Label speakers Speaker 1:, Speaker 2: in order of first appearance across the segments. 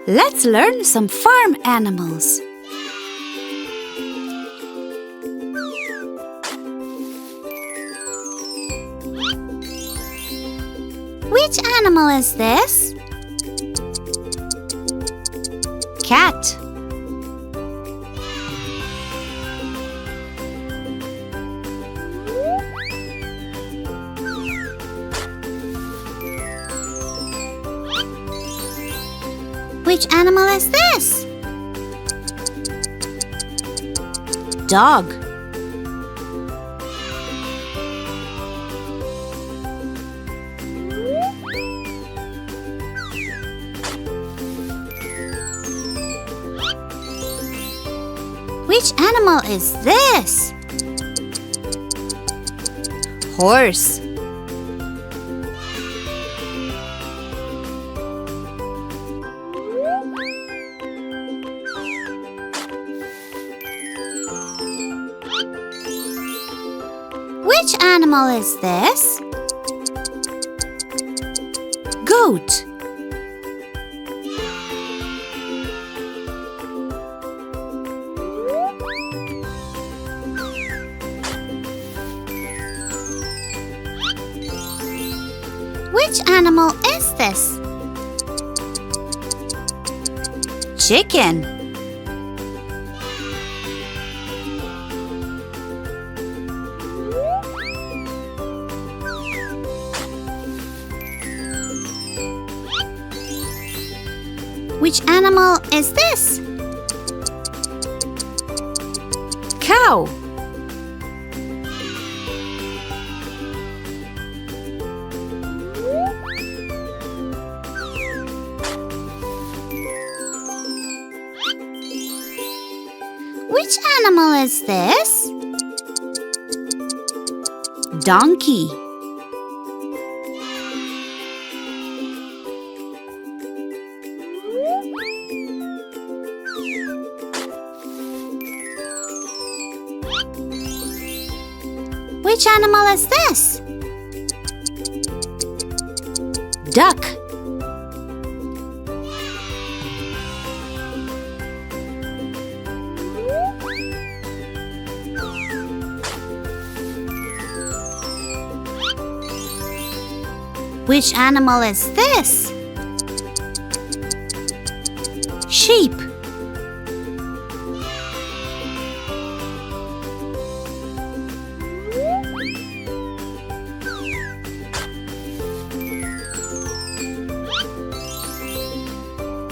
Speaker 1: Let's learn some farm animals. Which animal is this? Cat. Which animal is this? Dog. Which animal is this? Horse. Which animal is this? Goat. Which animal is this? Chicken. Which animal is this? Cow. Which animal is this? Donkey. Which animal is this? Duck. Which animal is this? Sheep.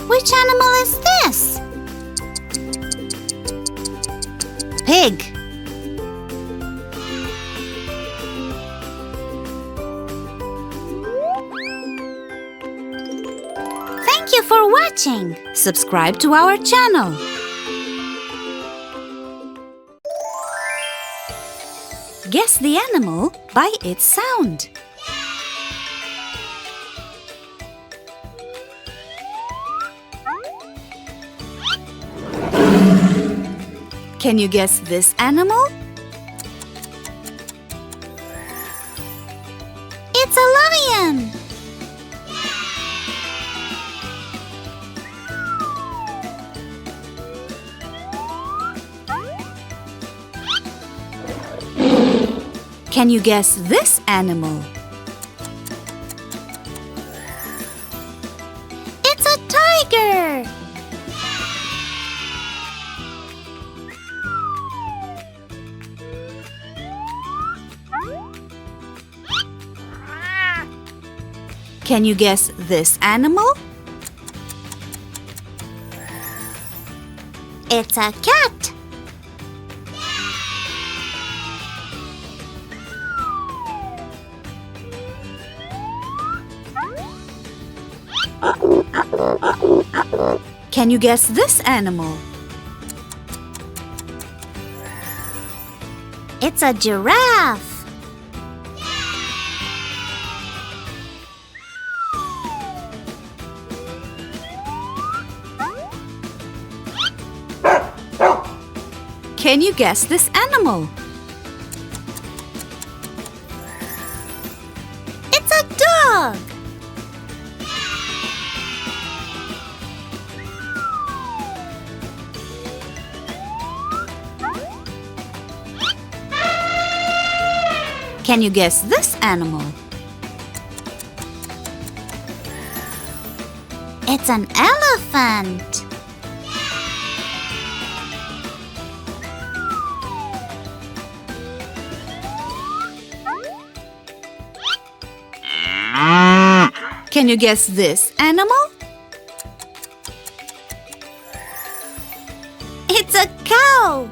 Speaker 1: Which animal is this? Pig. Thank you for watching. Subscribe to our channel. Guess the animal by its sound. Can you guess this animal? It's a lion! Can you guess this animal? It's a tiger! Can you guess this animal? It's a cat! Can you guess this animal? It's a giraffe! Can you guess this animal? It's a dog! Can you guess this animal? It's an elephant. Can you guess this animal? It's a cow.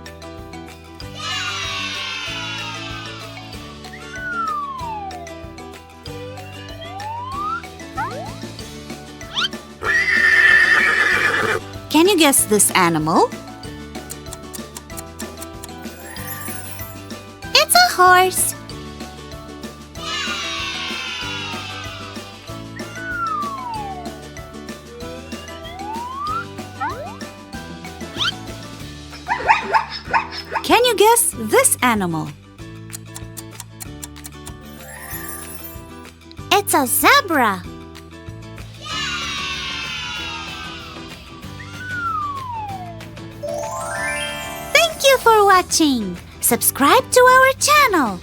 Speaker 1: Can you guess this animal? It's a horse. Can you guess this animal? It's a zebra. Thank you for watching. Subscribe to our channel.